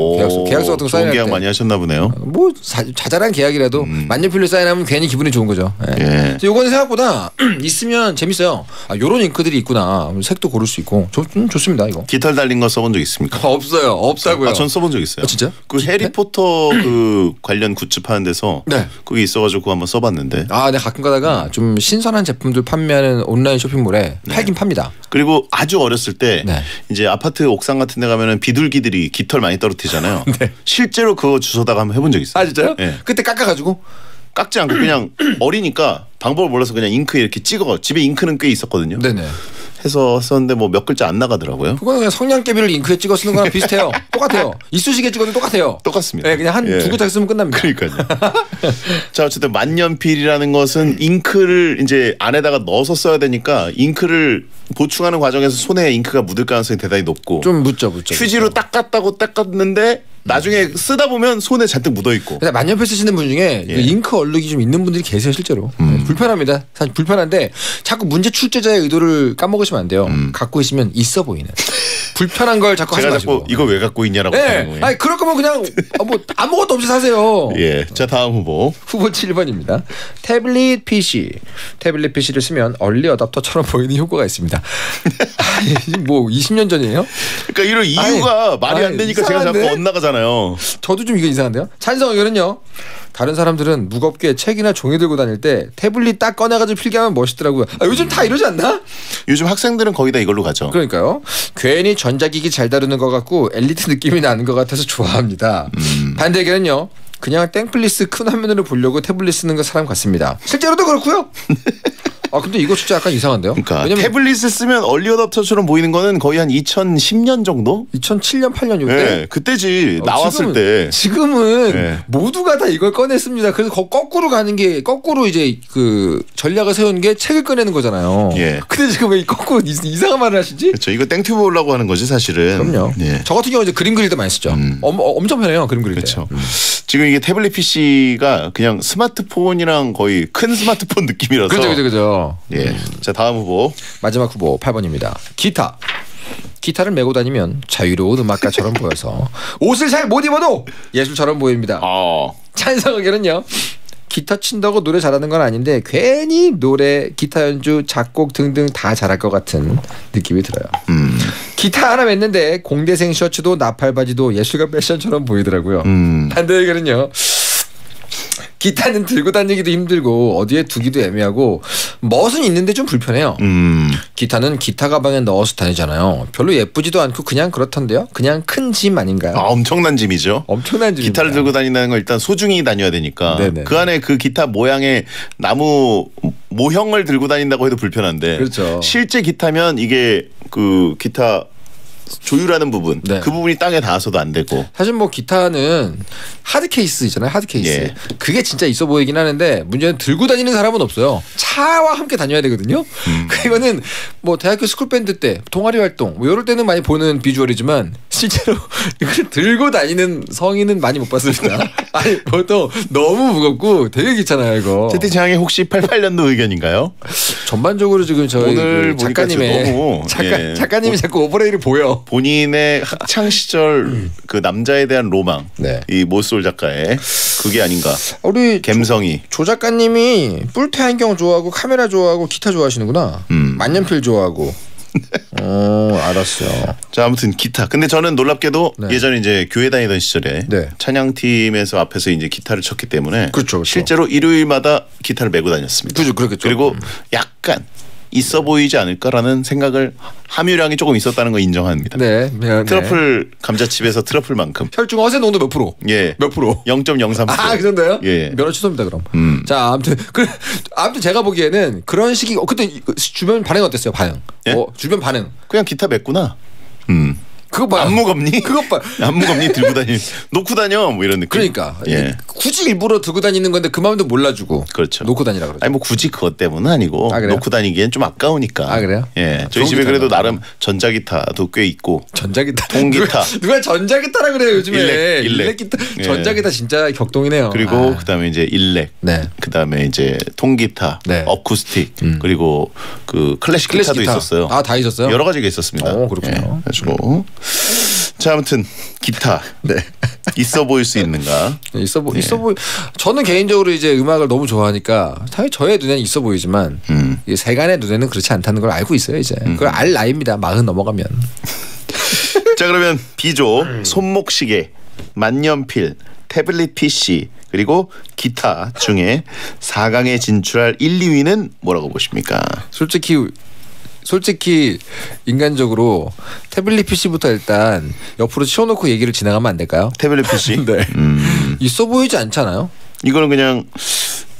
계약서 같은 거
좋은
사인할
계약
때
많이 하셨나 보네요.
뭐 자잘한 계약이라도 만년필로 사인하면 괜히 기분이 좋은 거죠.
예.
요거는 생각보다 있으면 재밌어요. 요런 잉크들이 있구나. 색도 고를 수 있고 좋습니다 이거.
깃털 달린 거 써본 적 있습니까?
없어요. 없다고요.
전 써본 적 있어요.
진짜?
그 해리포터 그 관련 굿즈 파는 데서
네.
그게 있어가지고 그거 한번 써봤는데.
내가 가끔 가다가 좀 신선한 제품들 판매하는 온라인 쇼핑몰에 팔긴 팝니다.
그리고 아주 어렸을 때
네.
이제 아파트 옥상 같은 데 가면은 비둘기들이 깃털 많이 떨어뜨리잖아요.
네.
실제로 그거 주워다가 한번 해본 적 있어요.
진짜요?
예.
그때 깎아가지고
깎지 않고 그냥 어리니까 방법을 몰라서 그냥 잉크에 이렇게 찍어. 집에 잉크는 꽤 있었거든요.
네네.
해서 썼는데 뭐 몇 글자 안 나가더라고요.
그거는 그냥 성냥개비를 잉크에 찍어 쓰는 거랑 비슷해요. 똑같아요. 이쑤시개 찍어도 똑같아요.
똑같습니다.
네, 그냥 한 두 글자 쓰면 끝납니다.
그러니까요. 자, 어쨌든 만년필이라는 것은 잉크를 이제 안에다가 넣어서 써야 되니까 잉크를 보충하는 과정에서 손에 잉크가 묻을 가능성이 대단히 높고
좀 묻죠.
휴지로 닦았다고 닦았는데 나중에 쓰다 보면 손에 잔뜩 묻어 있고.
근데 만년필 쓰시는 분 중에
예.
그 잉크 얼룩이 좀 있는 분들이 계세요 실제로. 불편합니다. 사실 불편한데 자꾸 문제 출제자의 의도를 까먹으시면 안 돼요. 갖고 있으면 있어 보이는 불편한 걸 자꾸 하지
제가
마시고.
자꾸 이거 왜 갖고 있냐라고
네.
하는 거예요.
아니 그럴 거면 그냥 뭐 아무것도 없이 사세요.
예. 자, 다음 후보.
후보 7번입니다. 태블릿 PC. 태블릿 PC를 쓰면 얼리 어답터처럼 보이는 효과가 있습니다. 뭐 20년 전이에요?
그러니까 이런 이유가 말이 안 되니까 제가
이상한데?
자꾸 엇나가잖아요.
저도 좀 이거 이상한데요? 찬성 의견은요. 다른 사람들은 무겁게 책이나 종이 들고 다닐 때 태블릿 딱 꺼내가지고 필기하면 멋있더라고요. 요즘 다 이러지 않나?
요즘 학생들은 거의 다 이걸로 가죠.
그러니까요. 괜히 전자기기 잘 다루는 것 같고 엘리트 느낌이 나는 것 같아서 좋아합니다. 반대 의견은요. 그냥 땡플리스 큰 화면으로 보려고 태블릿 쓰는 거 사람 같습니다. 실제로도 그렇고요. 아 근데 이거 진짜 약간 이상한데요?
그러니까
왜냐면
태블릿을 쓰면 얼리 어답터처럼 보이는 거는 거의 한 2010년 정도?
2007년 8년 요때
네, 그때지 나왔을 때.
지금은
네.
모두가 다 이걸 꺼냈습니다. 그래서 거꾸로 가는 게 거꾸로 이제 그 전략을 세운 게 책을 꺼내는 거잖아요.
예.
근데 지금 왜 거꾸로 이상한 말을 하시지?
그렇죠. 이거 땡튜브 보려고 하는 거지 사실은.
그럼요.
예.
저 같은 경우 이제 그림 그릴 때 많이 쓰죠. 엄청 편해요. 그림 그릴 때.
그렇죠. 지금 이게 태블릿 PC가 그냥 스마트폰이랑 거의 큰 스마트폰 느낌이라서.
그죠.
예. 자 다음 후보.
마지막 후보 8번입니다. 기타. 기타를 메고 다니면 자유로운 음악가처럼 보여서 옷을 잘 못 입어도 예술처럼 보입니다. 찬성 의견은요. 기타 친다고 노래 잘하는 건 아닌데 괜히 노래, 기타 연주, 작곡 등등 다 잘할 것 같은 느낌이 들어요. 기타 하나 맸는데 공대생 셔츠도 나팔 바지도 예술가 패션처럼 보이더라고요. 반대 의견은요. 기타는 들고 다니기도 힘들고 어디에 두기도 애매하고 멋은 있는데 좀 불편해요. 기타는 기타 가방에 넣어서 다니잖아요. 별로 예쁘지도 않고 그냥 그렇던데요. 그냥 큰 짐 아닌가요?
엄청난 짐이죠.
엄청난 짐.
기타를 들고 다닌다는 건 일단 소중히 다녀야 되니까.
네네.
그 안에 그 기타 모양의 나무 모형을 들고 다닌다고 해도 불편한데.
그렇죠.
실제 기타면 이게 그 기타 조율하는 부분
네.
그 부분이 땅에 닿아서도 안 되고.
사실 뭐 기타는 하드 케이스 있잖아요. 하드 케이스.
예.
그게 진짜 있어 보이긴 하는데 문제는 들고 다니는 사람은 없어요. 차와 함께 다녀야 되거든요. 이거는 뭐 대학교 스쿨밴드 때 동아리 활동 뭐 이럴 때는 많이 보는 비주얼이지만 실제로 이걸 들고 다니는 성인은 많이 못 봤습니다. 아니 그것도 너무 무겁고 되게 귀찮아요 이거.
채팅창에 혹시 88년도 의견인가요?
전반적으로 지금 저희
오늘
그
보니까
작가님의
너무, 예.
작가님이 자꾸 오버레이를 보여.
본인의 학창 시절 그 남자에 대한 로망,
네.
이 모쏠 작가의 그게 아닌가.
우리
갬성이.
조 작가님이 뿔테 안경 좋아하고 카메라 좋아하고 기타 좋아하시는구나. 만년필 좋아하고. 알았어요.
자 아무튼 기타. 근데 저는 놀랍게도
네.
예전에 이제 교회 다니던 시절에
네.
찬양팀에서 앞에서 이제 기타를 쳤기 때문에
그렇죠.
실제로 일요일마다 기타를 메고 다녔습니다.
그죠, 그렇겠죠.
그리고 약간 있어 보이지 않을까라는 생각을 함유량이 조금 있었다는 거 인정합니다.
네.
트러플 감자칩에서 트러플만큼.
혈중 허세 농도 몇 프로?
예.
몇 프로?
0.03%.
아, 그 정도요?
예.
면허 취소입니다, 그럼. 자, 아무튼 제가 보기에는 그런 식이 그때 주변 반응 어땠어요? 반응.
예?
주변 반응.
그냥 기타 맸구나.
그거 봐.
안 무겁니?
그것 봐.
안 무겁니? 들고 다니. 놓고 다녀. 뭐 이런 느낌.
그러니까
예.
굳이 일부러 들고 다니는 건데 그 마음도 몰라주고.
그렇죠.
놓고 다니라 그러죠.
아니 뭐 굳이 그것 때문은 아니고
아, 그래요?
놓고 다니기엔 좀 아까우니까.
아, 그래요?
예. 저희
좋은
집에 그래도
기타다.
나름 전자기타도 꽤 있고.
전자기타.
통기타.
누가 전자기타라 그래요 요즘에.
일렉.
기타.
예.
전자기타 진짜 격동이네요.
그리고
아.
그다음에 이제 일렉.
네.
그다음에 이제 통기타,
네.
어쿠스틱, 그리고 그 클래식 기타도
기타.
있었어요.
아, 다 있었어요?
여러 가지가 있었습니다.
그렇군요.
그래가지고 자 아무튼 기타
네.
있어 보일 수 있는가?
있어 보이. 저는 개인적으로 이제 음악을 너무 좋아하니까 당연히 저의 눈에는 있어 보이지만 이 세간의 눈에는 그렇지 않다는 걸 알고 있어요 이제. 그걸 알 나이입니다. 40 넘어가면.
자 그러면 B조 손목시계, 만년필, 태블릿 PC 그리고 기타 중에 4강에 진출할 1, 2위는 뭐라고 보십니까?
솔직히 인간적으로 태블릿 PC부터 일단 옆으로 치워놓고 얘기를 진행하면 안 될까요?
태블릿 PC?
네. 있어 보이지 않잖아요.
이거는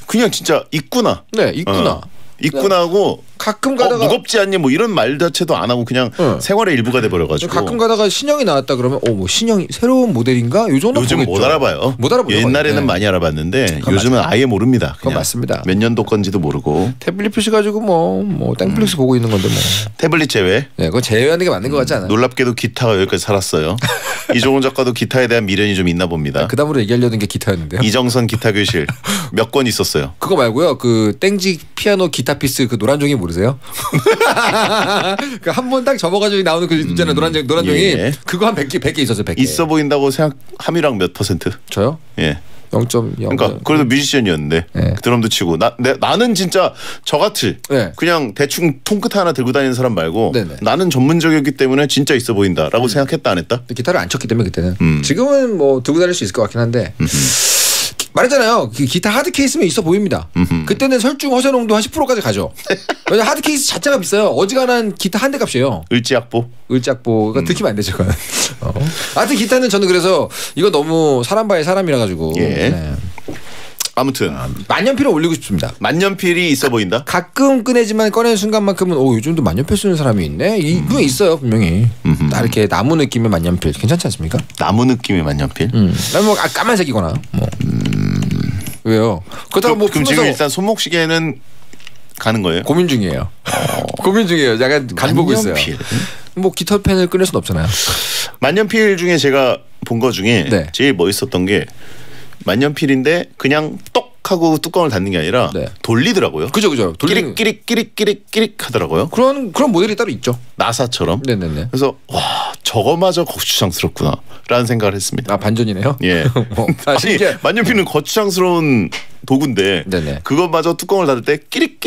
그냥 진짜 있구나.
네, 있구나.
있구나 하고
가끔 가다가
무겁지 않니 뭐 이런 말 자체도 안 하고 그냥 생활의 일부가 돼버려가지고
가끔 가다가 신형이 나왔다 그러면 뭐 신형이 새로운 모델인가? 요 정도
요즘 못 알아봐요.
못 알아보죠.
옛날에는
네.
많이 알아봤는데
그건
요즘은
맞습니다.
아예 모릅니다.
그건 맞습니다.
몇 년도 건지도 모르고.
태블릿 PC 가지고 뭐 땡플릭스 보고 있는 건데 뭐.
태블릿 제외.
네, 그거 제외하는 게 맞는 것 같지 않아요?
놀랍게도 기타가 여기까지 살았어요. 이종훈 작가도 기타에 대한 미련이 좀 있나 봅니다.
그 다음으로 얘기하려는 게 기타였는데요.
이정선 기타 교실 몇 권 있었어요.
그거 말고요. 그 땡지 피아노 기타 피스 그 노란 종이 모르세요? 그 한 번 딱 접어가지고 나오는 그 있잖아요. 노란 종이.
예.
그거 한 100개 있었어요. 100개.
있어 보인다고 생각 함유량 몇 %?
저요?
예.
0.0.
그러니까 그래도 뮤지션이었는데
네.
드럼도 치고 나는 진짜 저같을
네.
그냥 대충 통기타 하나 들고 다니는 사람 말고
네네.
나는 전문적이기 때문에 진짜 있어 보인다라고 생각했다 안 했다?
기타를 안 쳤기 때문에 그때는. 지금은 뭐 들고 다닐 수 있을 것 같긴 한데 말했잖아요. 그 기타 하드 케이스면 있어 보입니다. 그때는 설중 허세 농도 한 10%까지 가죠. 왜냐 하드 케이스 자체가 비싸요. 어지간한 기타 한 대 값이에요. 을지악보가 들키면 안 되죠. 하여튼 기타는 저는 그래서 이거 너무 사람 바이 사람이라 가지고.
예.
네.
아무튼
만년필을 올리고 싶습니다.
만년필이 있어 보인다.
가끔 꺼내지만 꺼내는 순간만큼은 요즘도 만년필 쓰는 사람이 있네. 이거 있어요 분명히. 딱 이렇게 나무 느낌의 만년필 괜찮지 않습니까?
나무 느낌의 만년필.
뭐 까만색이거나 뭐. 왜요? 그렇다고 뭐
그럼 지금 일단 손목시계는 가는 거예요?
고민 중이에요. 고민 중이에요. 약간 간 보고 있어요. 뭐 기타 펜을 끊을 순 없잖아요.
만년필 중에 제가 본 거 중에
네.
제일 멋있었던 게 만년필인데 그냥 똑 하고 뚜껑을 닫는 게 아니라
네.
돌리더라고요.
그죠.
끼릭 하더라고요.
그런 모델이 따로 있죠.
나사처럼.
네네네.
그래서 와 저거마저 거추장스럽구나라는 생각을 했습니다.
아 반전이네요.
예. 아니 만년필은 거추장스러운 도구인데
네네.
그것마저 뚜껑을 닫을 때 끼릭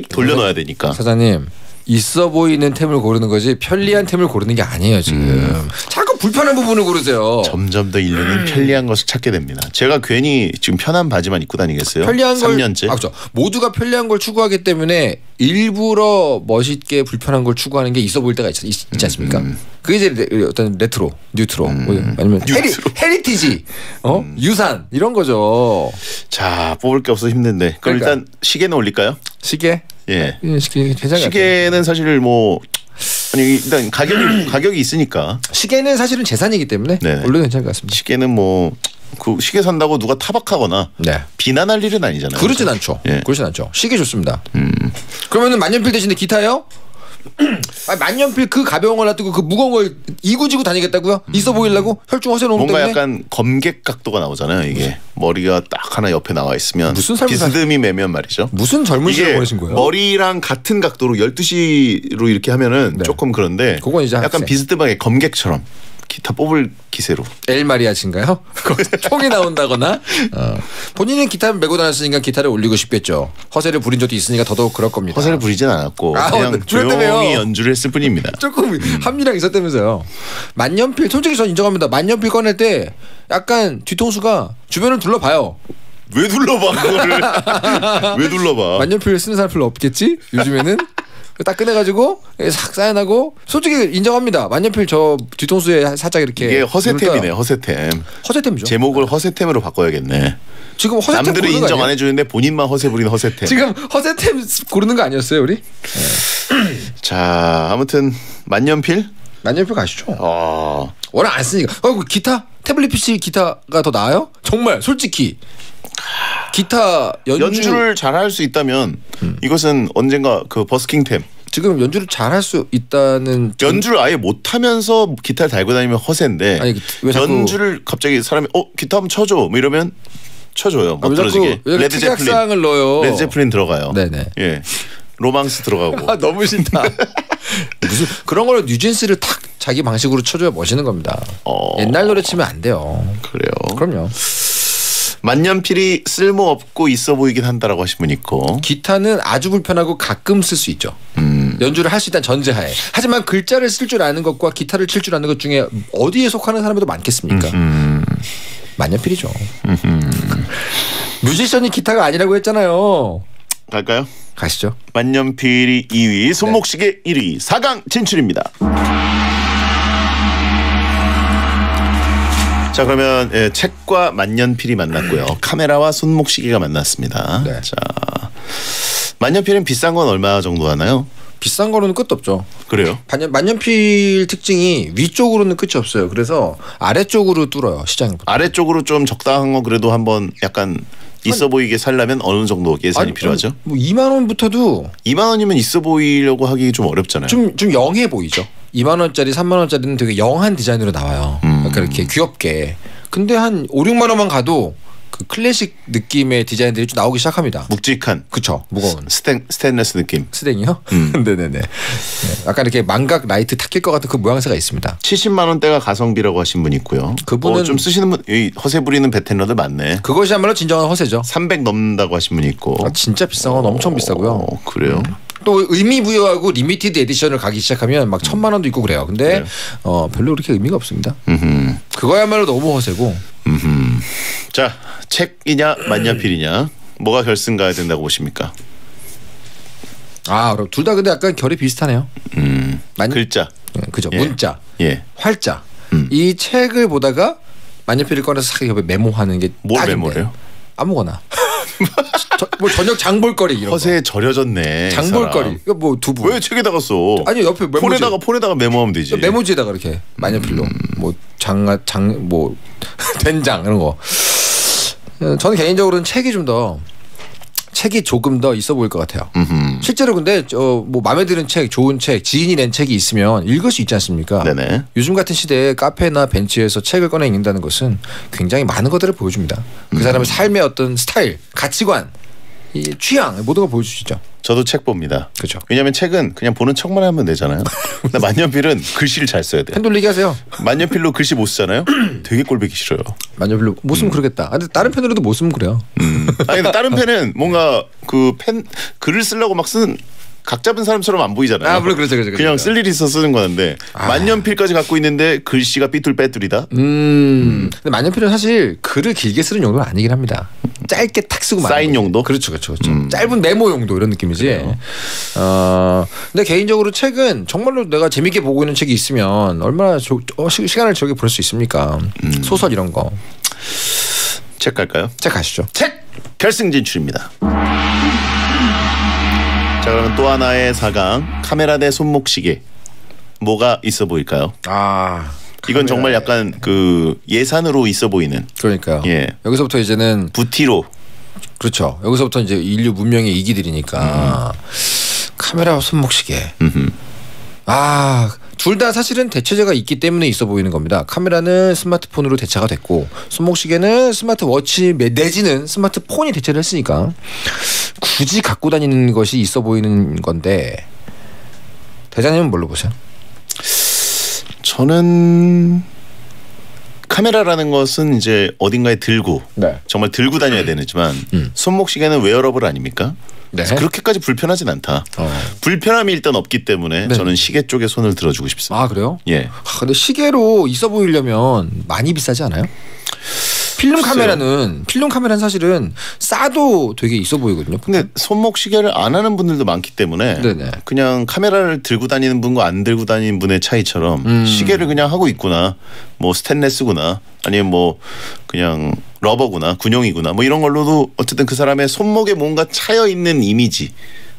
돌려놔야 되니까.
사장님. 있어 보이는 템을 고르는 거지 편리한 템을 고르는 게 아니에요 지금. 자꾸 불편한 부분을 고르세요.
점점 더 인류는 편리한 것을 찾게 됩니다. 제가 괜히 지금 편한 바지만 입고 다니겠어요?
편리한
3년째.
그렇죠. 모두가 편리한 걸 추구하기 때문에 일부러 멋있게 불편한 걸 추구하는 게 있어 보일 때가 있지 않습니까? 그게 이제 어떤 레트로, 뉴트로 아니면 헤리티지, 유산 이런 거죠.
자 뽑을 게 없어 힘든데. 그럼
그러니까.
일단 시계는 올릴까요?
시계?
예.
시계는
사실 뭐 아니 일단 가격이 있으니까
시계는 사실은 재산이기 때문에 올려도 괜찮을 것 같습니다.
시계는 뭐 그 시계 산다고 누가 타박하거나 비난할 일은 아니잖아요.
그렇진 않죠.
예.
그렇진 않죠. 시계 좋습니다. 그러면은 만년필 대신에 기타요? 만년필 그 가벼운 걸 놔두고 그 무거운 걸 이구지구 다니겠다고요? 있어 보이려고? 혈중 허세 놓는
뭔가
때문에?
약간 검객 각도가 나오잖아요. 이게 머리가 딱 하나 옆에 나와 있으면
무슨 삶을
비스듬히 매면 말이죠.
무슨 젊은 시절 보내신 거예요?
머리랑 같은 각도로 12시로 이렇게 하면은 조금 그런데
그건 이제
약간 비스듬하게 검객처럼 기타 뽑을 기세로.
엘마리아신가요? 총이 나온다거나. 본인은 기타를 메고 다녔으니까 기타를 올리고 싶겠죠. 허세를 부린 적도 있으니까 더더욱 그럴 겁니다.
허세를 부리진 않았고 그냥 조용히 연주를 했을 뿐입니다.
조금 합리랑 있었다면서요. 만년필 솔직히 전 인정합니다. 만년필 꺼낼 때 약간 뒤통수가 주변을 둘러봐요.
왜 둘러봐 그거를. 왜 둘러봐.
만년필 쓰는 사람 별로 없겠지? 요즘에는. 딱 꺼내가지고 싹 사인하고 솔직히 인정합니다. 만년필 저 뒤통수에 살짝 이렇게
이게 허세템이네. 허세템.
허세템이죠.
제목을 허세템으로 바꿔야겠네.
지금 허세템
남들은 인정 안 해주는데 본인만 허세 부리는 허세템.
지금 허세템 고르는 거 아니었어요 우리?
자 아무튼 만년필
가시죠.
아
워낙 안 쓰니까. 기타 태블릿 PC 기타가 더 나아요? 정말 솔직히 기타
연주를 잘할 수 있다면 이것은 언젠가 그 버스킹템.
지금 연주를 잘할 수 있다는
연주를 아예 못하면서 기타를 달고 다니면 허세인데
아니, 왜 자꾸
연주를 갑자기 사람이 기타 한번 쳐줘 뭐 이러면 쳐줘요. 못 들어지게.
레드 제플린 넣어요.
레드 제플린 들어가요.
네네.
예. 로망스 들어가고.
아, 너무 싫다. 무슨 그런 걸 뉴진스를 탁 자기 방식으로 쳐줘야 멋있는 겁니다. 옛날 노래 치면 안 돼요.
그래요.
그럼요.
만년필이 쓸모없고 있어 보이긴 한다라고 하신 분 있고
기타는 아주 불편하고 가끔 쓸 수 있죠. 연주를 할 수 있다는 전제하에. 하지만 글자를 쓸 줄 아는 것과 기타를 칠 줄 아는 것 중에 어디에 속하는 사람이 더 많겠습니까? 만년필이죠. 뮤지션이 기타가 아니라고 했잖아요.
갈까요?
가시죠.
만년필이 2위, 손목시계 1위, 4강 진출입니다. 자 그러면 책과 만년필이 만났고요. 카메라와 손목시계가 만났습니다.
네.
자 만년필은 비싼 건 얼마 정도 하나요?
비싼 거로는 끝도 없죠.
그래요?
만년필 특징이 위쪽으로는 끝이 없어요. 그래서 아래쪽으로 뚫어요. 시장을.
아래쪽으로 좀 적당한 거 그래도 한번 약간 있어 보이게 살려면 어느 정도 예산이 필요하죠?
뭐 2만 원부터도
2만 원이면 있어 보이려고 하기 좀 어렵잖아요.
좀 영해 보이죠. 2만 원짜리 3만 원짜리는 되게 영한 디자인으로 나와요. 약간 이렇게 귀엽게. 근데 한 5, 6만 원만 가도 그 클래식 느낌의 디자인들이 좀 나오기 시작합니다.
묵직한.
그쵸. 무거운.
스테인레스 느낌.
스댕이요? 네네네. 약간 이렇게 망각 라이트 탁킬 것 같은 그 모양새가 있습니다.
70만 원대가 가성비라고 하신 분 있고요.
그분은
좀 쓰시는 분, 허세 부리는 베테너들 많네.
그것이야말로 진정한 허세죠.
300 넘는다고 하신 분 있고.
진짜 비싼 건 엄청 비싸고요.
그래요?
또 의미 부여하고 리미티드 에디션을 가기 시작하면 막 1,000만 원도 있고 그래요. 근데 별로 그렇게 의미가 없습니다. 그거야말로 너무 허세고.
자 책이냐 만년필이냐 뭐가 결승 가야 된다고 보십니까?
아, 그럼 둘 다 근데 약간 결이 비슷하네요.
글자.
그죠.
예.
문자,
예.
활자. 이 책을 보다가 만년필을 꺼내서 싹 옆에 메모하는 게
뭘
딱인데.
메모래요?
아무거나. 뭐 저녁 장볼거리 이런
허세에 절여졌네.
거. 장볼거리. 이거 뭐 두부.
왜 책에다가 써?
아니 옆에 메모지.
폰에다가 메모하면 되지.
메모지에다가 이렇게 만년필로 뭐 뭐 된장 이런 거. 저는 개인적으로는 책이 조금 더 있어 보일 것 같아요. 실제로 근데 뭐 마음에 드는 책, 좋은 책, 지인이 낸 책이 있으면 읽을 수 있지 않습니까?
네네.
요즘 같은 시대에 카페나 벤치에서 책을 꺼내 읽는다는 것은 굉장히 많은 것들을 보여줍니다. 그 사람의 삶의 어떤 스타일, 가치관, 이 취향 모든 걸 보여주시죠.
저도 책 봅니다.
그렇죠.
왜냐하면 책은 그냥 보는 척만 하면 되잖아요. 근데 만년필은 글씨를 잘 써야 돼요.
펜 돌리게 하세요.
만년필로 글씨 못 쓰잖아요. 되게 꼴보기 싫어요.
만년필로 못 쓰면 그러겠다. 근데 다른 펜으로도 못 쓰면 그래요.
아니 근데 다른 펜은 뭔가 글을 쓰려고 막 쓰는 각 잡은 사람처럼 안 보이잖아요.
아, 물론 그렇죠.
그냥 쓸 일이 있어 쓰는 건데 만년필까지 갖고 있는데 글씨가 삐뚤빼뚤이다.
근데 만년필은 사실 글을 길게 쓰는 용도는 아니긴 합니다. 짧게 탁 쓰고
사인 용도?
그렇죠. 짧은 메모 용도 이런 느낌이지. 근데 개인적으로 책은 정말로 내가 재밌게 보고 있는 책이 있으면 얼마나 시간을 저렇게 보낼 수 있습니까? 소설 이런 거.
책 갈까요?
책 가시죠.
책 결승 진출입니다. 자, 그러면 또 하나의 4강 카메라 대 손목시계 뭐가 있어 보일까요? 이건 정말 약간 그 예산으로 있어 보이는.
그러니까요.
예.
여기서부터 이제는
부티로.
그렇죠. 여기서부터 이제 인류 문명의 이기들이니까 카메라와 손목시계. 둘 다 사실은 대체제가 있기 때문에 있어 보이는 겁니다. 카메라는 스마트폰으로 대체가 됐고 손목시계는 스마트워치 내지는 스마트폰이 대체를 했으니까 굳이 갖고 다니는 것이 있어 보이는 건데 대장님은 뭘로 보세요?
저는 카메라라는 것은 이제 어딘가에 들고 정말 들고 다녀야 되지만 손목시계는 웨어러블 아닙니까?
네.
그렇게까지 불편하진 않다. 불편함이 일단 없기 때문에 저는 시계 쪽에 손을 들어주고 싶습니다.
아, 그래요?
예.
근데 시계로 있어 보이려면 많이 비싸지 않아요? 필름 카메라는 사실은 싸도 되게 있어 보이거든요.
근데 손목 시계를 안 하는 분들도 많기 때문에
네네.
그냥 카메라를 들고 다니는 분과 안 들고 다니는 분의 차이처럼 시계를 그냥 하고 있구나, 뭐 스테인레스구나, 아니면 뭐 그냥 러버구나, 군용이구나, 뭐 이런 걸로도 어쨌든 그 사람의 손목에 뭔가 차여 있는 이미지,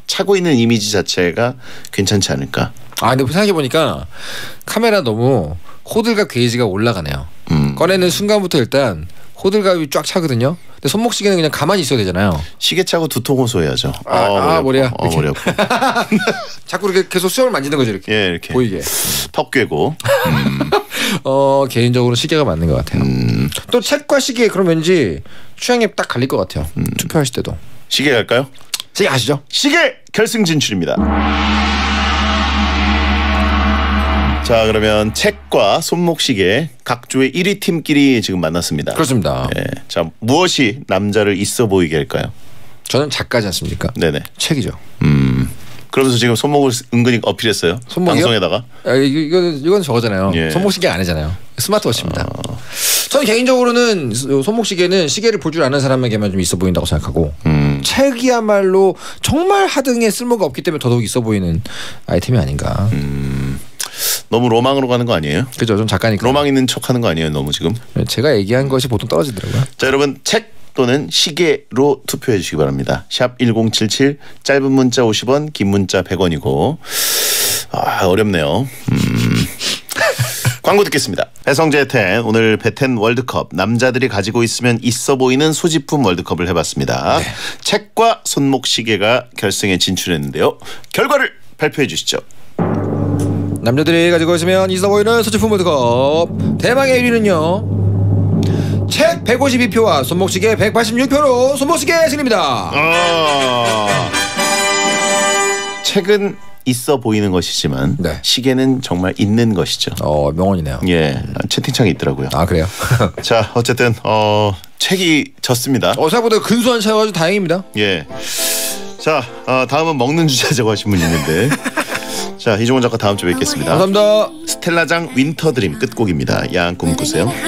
차고 있는 이미지 자체가 괜찮지 않을까.
근데 생각해 보니까 카메라 너무 호들갑 게이지가 올라가네요. 꺼내는 순간부터 일단 호들갑이 쫙 차거든요. 근데 손목시계는 그냥 가만히 있어야 되잖아요.
시계 차고 두통 호소해야죠.
머리야.
머리 아파.
자꾸 이렇게 계속 수염을 만지는 거죠, 이렇게.
예, 이렇게
보이게.
턱 꿰고.
개인적으로 시계가 맞는 것 같아요. 또 책과 시계 그럼 왠지 취향이 딱 갈릴 것 같아요. 투표하실 때도.
시계 갈까요?
시계 아시죠?
시계 결승 진출입니다. 자, 그러면 책과 손목시계 각조의 1위 팀끼리 지금 만났습니다.
그렇습니다.
예. 자, 무엇이 남자를 있어 보이게 할까요?
저는 작가지 않습니까?
네네.
책이죠.
그러면서 지금 손목을 은근히 어필했어요.
손목이요?
방송에다가.
이건 저거잖아요.
예.
손목시계 아니잖아요. 스마트워치입니다. 저는 개인적으로는 손목시계는 시계를 볼 줄 아는 사람에게만 좀 있어 보인다고 생각하고 책이야말로 정말 하등에 쓸모가 없기 때문에 더더욱 있어 보이는 아이템이 아닌가.
너무 로망으로 가는 거 아니에요?
그죠. 좀 작가니까.
로망 있는 척하는 거 아니에요? 너무 지금.
제가 얘기한 것이 보통 떨어지더라고요.
자, 여러분 책 또는 시계로 투표해 주시기 바랍니다. 샵 1077 짧은 문자 50원, 긴 문자 100원이고. 어렵네요. 광고 듣겠습니다. 배성재 텐 오늘 배텐 월드컵 남자들이 가지고 있으면 있어 보이는 소지품 월드컵을 해봤습니다. 네. 책과 손목시계가 결승에 진출했는데요. 결과를 발표해 주시죠.
남자들이 가지고 있으면 있어 보이는 소지품 월드컵 대망의 1위는요. 책 152표와 손목시계 186표로 손목시계 승리입니다.
책은 있어 보이는 것이지만
네.
시계는 정말 있는 것이죠.
명언이네요.
예, 채팅창에 있더라고요.
그래요?
자, 어쨌든 책이 졌습니다.
생각보다 근소한 차여가지고 다행입니다.
예. 자, 다음은 먹는 주자라고 하신 분이 있는데. 자, 이종원 작가 다음 주에 뵙겠습니다.
감사합니다.
스텔라장 윈터드림 끝곡입니다. 야한 꿈 꾸세요.